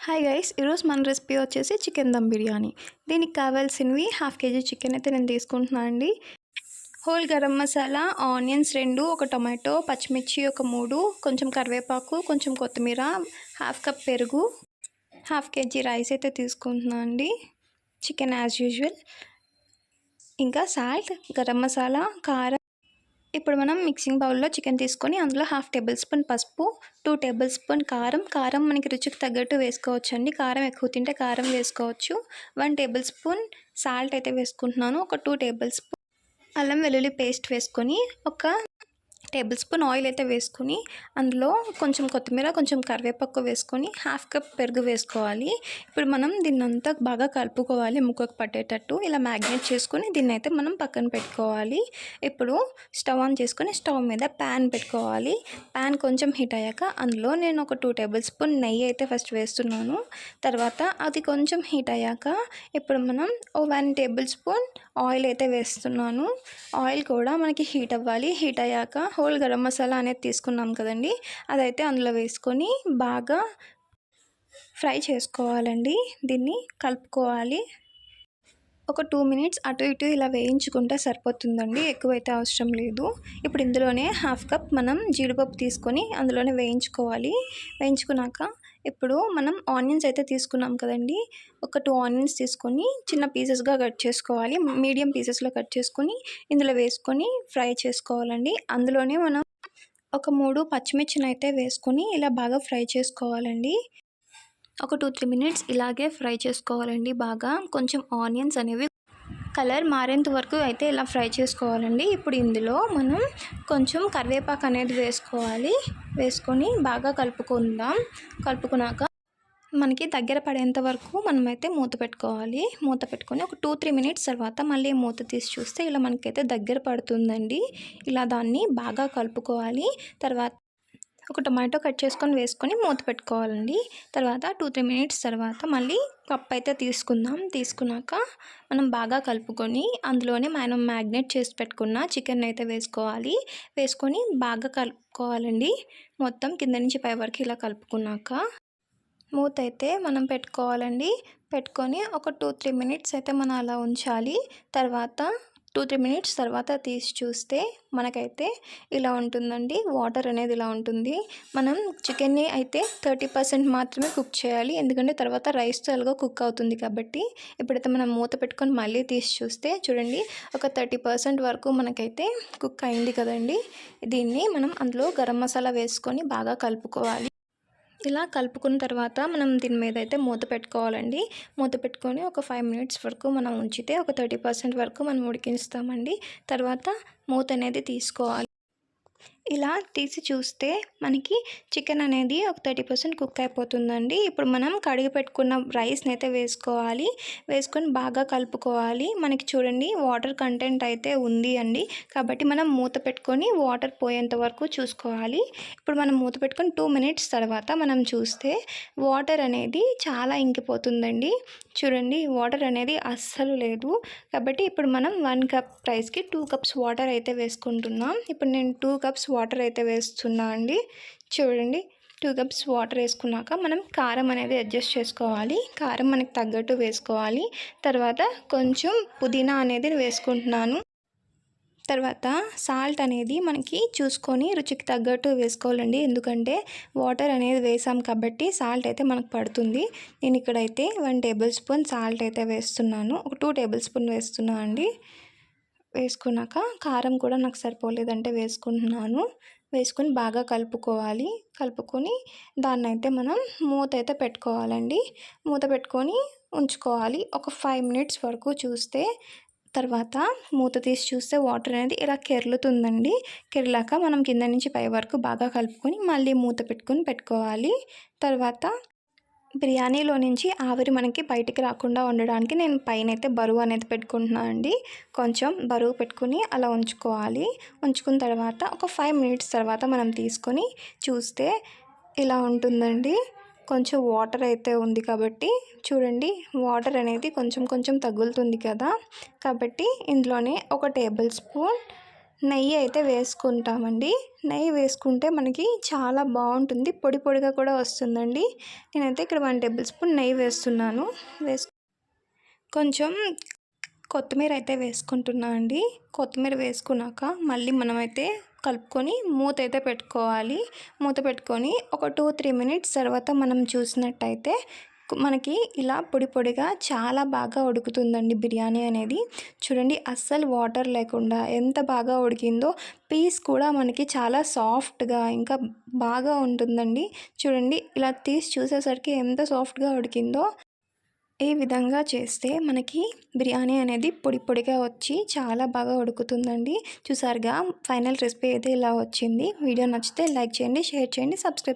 Hi guys, ఈరోజు మన recipe వచ్చేసి చికెన్ దమ్ బిర్యానీ. దీనికి కావాల్సినవి 1/2 kg చికెన్ అయితే నేను తీసుకుంటున్నాను అండి. హోల్ గరం మసాలా, ఆనియన్స్ 2, ఒక టొమాటో, పచ్చిమిర్చి ఒక 3, కొంచెం కరివేపాకు, కొంచెం కొత్తిమీర, 1/2 కప్ పెరుగు, 1/2 kg రైస్ అయితే తీసుకుంటున్నాను అండి. చికెన్ యాజ్ యూజువల్, ఇంకా సాల్ట్, గరం మసాలా, కారం. ఇప్పుడు మనం మిక్సింగ్ బౌల్లో చికెన్ తీసుకొని అందులో 1/2 టేబుల్ స్పూన్ పసుపు, 2 టేబుల్ స్పూన్ కారం మనకి రుచికి తగ్గట్టు వేసుకోవచ్చు అండి. కారం ఎక్కువ తింటే కారం వేసుకోవచ్చు. 1 టేబుల్ స్పూన్ సాల్ట్ అయితే వేసుకుంటున్నాను. ఒక 2 టేబుల్ స్పూన్ అల్లం వెల్లుల్లి పేస్ట్ వేసుకొని, ఒక టేబుల్ స్పూన్ ఆయిల్ అయితే వేసుకొని, అందులో కొంచెం కొత్తిమీర, కొంచెం కరివేపాకు వేసుకొని 1/2 కప్ పెరుగు వేసుకోవాలి. ఇప్పుడు మనం దీన్నంతా బాగా కలుపుకోవాలి, ముక్కకు పట్టేటట్టు. ఇలా మ్యాగ్నేట్ చేసుకొని దీన్ని అయితే మనం పక్కన పెట్టుకోవాలి. ఇప్పుడు స్టవ్ ఆన్ చేసుకొని స్టవ్ మీద ప్యాన్ పెట్టుకోవాలి. ప్యాన్ కొంచెం హీట్ అయ్యాక అందులో నేను ఒక 2 టేబుల్ స్పూన్ నెయ్యి అయితే ఫస్ట్ వేస్తున్నాను. తర్వాత అది కొంచెం హీట్ అయ్యాక ఇప్పుడు మనం 1 టేబుల్ స్పూన్ ఆయిల్ అయితే వేస్తున్నాను. ఆయిల్ కూడా మనకి హీట్ అవ్వాలి. హీట్ అయ్యాక హోల్ గరం మసాలా అనేది తీసుకున్నాం కదండి, అదైతే అందులో వేసుకొని బాగా ఫ్రై చేసుకోవాలండి. దీన్ని కలుపుకోవాలి. ఒక 2 మినిట్స్ అటు ఇటు ఇలా వేయించుకుంటే సరిపోతుందండి, ఎక్కువైతే అవసరం లేదు. ఇప్పుడు ఇందులోనే 1/2 కప్ మనం జీడిపప్పు తీసుకొని అందులోనే వేయించుకోవాలి. వేయించుకున్నాక ఇప్పుడు మనం ఆనియన్స్ అయితే తీసుకున్నాం కదండి, ఒక 2 ఆనియన్స్ తీసుకొని చిన్న పీసెస్గా కట్ చేసుకోవాలి. మీడియం పీసెస్లో కట్ చేసుకొని ఇందులో వేసుకొని ఫ్రై చేసుకోవాలండి. అందులోనే మనం ఒక 3 పచ్చిమిర్చిని అయితే వేసుకొని ఇలా బాగా ఫ్రై చేసుకోవాలండి. ఒక 2-3 మినిట్స్ ఇలాగే ఫ్రై చేసుకోవాలండి. బాగా కొంచెం ఆనియన్స్ అనేవి కలర్ మారేంత వరకు అయితే ఇలా ఫ్రై చేసుకోవాలండి. ఇప్పుడు ఇందులో మనం కొంచెం కరివేపాకు అనేది వేసుకోవాలి. వేసుకొని బాగా కలుపుకున్నాక మనకి దగ్గర పడేంత వరకు మనమైతే మూత పెట్టుకోవాలి. మూత పెట్టుకొని ఒక 2-3 మినిట్స్ తర్వాత మళ్ళీ మూత తీసి చూస్తే ఇలా మనకైతే దగ్గర పడుతుందండి. ఇలా దాన్ని బాగా కలుపుకోవాలి. తర్వాత ఒక టొమాటో కట్ చేసుకొని వేసుకొని మూత పెట్టుకోవాలండి. తర్వాత 2-3 మినిట్స్ తర్వాత మళ్ళీ కప్ అయితే తీసుకున్నాక మనం బాగా కలుపుకొని అందులోనే మనం మ్యాగ్నేట్ చేసి పెట్టుకున్న చికెన్ అయితే వేసుకొని బాగా కలుపుకోవాలండి. మొత్తం కింద నుంచి పై వరకు ఇలా కలుపుకున్నాక మూత అయితే మనం పెట్టుకోవాలండి. పెట్టుకొని ఒక 2-3 మినిట్స్ అయితే మనం అలా ఉంచాలి. తర్వాత 2-3 మినిట్స్ తర్వాత తీసి చూస్తే మనకైతే ఇలా ఉంటుందండి. వాటర్ అనేది ఇలా ఉంటుంది. మనం చికెన్ని అయితే 30% మాత్రమే కుక్ చేయాలి, ఎందుకంటే తర్వాత రైస్తో ఎలాగో కుక్ అవుతుంది కాబట్టి. ఇప్పుడైతే మనం మూత పెట్టుకొని మళ్ళీ తీసి చూస్తే చూడండి, ఒక 30% వరకు మనకైతే కుక్ అయింది కదండి. దీన్ని మనం అందులో గరం మసాలా వేసుకొని బాగా కలుపుకోవాలి. ఇలా కలుపుకున్న తర్వాత మనం దీని మీద అయితే మూత పెట్టుకోవాలండి. మూత పెట్టుకొని ఒక 5 మినిట్స్ వరకు మనం ఉంచితే ఒక 30% వరకు మనం ఉడికిస్తామండి. తర్వాత మూత అనేది తీసుకోవాలి. ఇలా తీసి చూస్తే మనకి చికెన్ అనేది ఒక 30% కుక్ అయిపోతుందండి. ఇప్పుడు మనం కడిగి పెట్టుకున్న రైస్ని అయితే వేసుకొని బాగా కలుపుకోవాలి. మనకి చూడండి వాటర్ కంటెంట్ అయితే ఉంది అండి, కాబట్టి మనం మూత పెట్టుకొని వాటర్ పోయేంత వరకు చూసుకోవాలి. ఇప్పుడు మనం మూత పెట్టుకొని 2 మినిట్స్ తర్వాత మనం చూస్తే వాటర్ అనేది చాలా ఇంకిపోతుందండి. చూడండి, వాటర్ అనేది అస్సలు లేదు. కాబట్టి ఇప్పుడు మనం 1 కప్ రైస్కి 2 కప్స్ వాటర్ అయితే వేసుకుంటున్నాం. ఇప్పుడు నేను 2 కప్స్ వాటర్ అయితే వేస్తున్నా అండి. చూడండి, 2 కప్స్ వాటర్ వేసుకున్నాక మనం కారం అనేది అడ్జస్ట్ చేసుకోవాలి. కారం మనకి తగ్గట్టు వేసుకోవాలి. తర్వాత కొంచెం పుదీనా అనేది వేసుకుంటున్నాను. తర్వాత సాల్ట్ అనేది మనకి చూసుకొని రుచికి తగ్గట్టు వేసుకోవాలండి, ఎందుకంటే వాటర్ అనేది వేసాం కాబట్టి సాల్ట్ అయితే మనకు పడుతుంది. నేను ఇక్కడైతే 1 టేబుల్ స్పూన్ సాల్ట్ అయితే వేస్తున్నాను. ఒక 2 టేబుల్ స్పూన్ వేస్తున్నాను అండి. వేసుకున్నాక కారం కూడా నాకు సరిపోలేదంటే వేసుకుంటున్నాను. వేసుకొని బాగా కలుపుకొని దాన్ని అయితే మనం మూత అయితే పెట్టుకోవాలండి. మూత పెట్టుకొని ఉంచుకోవాలి ఒక 5 మినిట్స్ వరకు. చూస్తే తర్వాత మూత తీసి చూస్తే వాటర్ అనేది ఇలా కెర్లుతుందండి. కెర్లాక మనం కింద నుంచి పై వరకు బాగా కలుపుకొని మళ్ళీ మూత పెట్టుకోవాలి. తర్వాత బిర్యానీలో నుంచి ఆవిరి మనకి బయటికి రాకుండా ఉండడానికి నేను పైన అయితే బరువు అనేది పెట్టుకుంటున్నాను అండి. కొంచెం బరువు పెట్టుకుని అలా ఉంచుకోవాలి. ఉంచుకున్న తర్వాత ఒక 5 మినిట్స్ తర్వాత మనం తీసుకొని చూస్తే ఇలా ఉంటుందండి. కొంచెం వాటర్ అయితే ఉంది కాబట్టి చూడండి, వాటర్ అనేది కొంచెం తగులుతుంది కదా, కాబట్టి ఇందులోనే ఒక టేబుల్ స్పూన్ నెయ్యి అయితే వేసుకుంటామండి. నెయ్యి వేసుకుంటే మనకి చాలా బాగుంటుంది, పొడి పొడిగా కూడా వస్తుందండి. నేనైతే ఇక్కడ 1 టేబుల్ స్పూన్ నెయ్యి వేస్తున్నాను. కొంచెం కొత్తిమీర అయితే వేసుకుంటున్నా అండి. కొత్తిమీర వేసుకున్నాక మళ్ళీ మనమైతే కలుపుకొని మూత అయితే పెట్టుకోవాలి. మూత పెట్టుకొని ఒక 2-3 మినిట్స్ తర్వాత మనం చూసినట్టయితే మనకి ఇలా పొడి పొడిగా చాలా బాగా ఉడుకుతుందండి బిర్యానీ అనేది. చూడండి, అస్సలు వాటర్ లేకుండా ఎంత బాగా ఉడికిందో. పీస్ కూడా మనకి చాలా సాఫ్ట్గా ఇంకా బాగా ఉంటుందండి. చూడండి, ఇలా తీసి చూసేసరికి ఎంత సాఫ్ట్గా ఉడికిందో. ఈ విధంగా చేస్తే మనకి బిర్యానీ అనేది పొడి పొడిగా వచ్చి చాలా బాగా ఉడుకుతుందండి. చూసారుగా, ఫైనల్ రెసిపీ అయితే ఇలా వచ్చింది. వీడియో నచ్చితే లైక్ చేయండి, షేర్ చేయండి, సబ్స్క్రైబ్ చేయండి.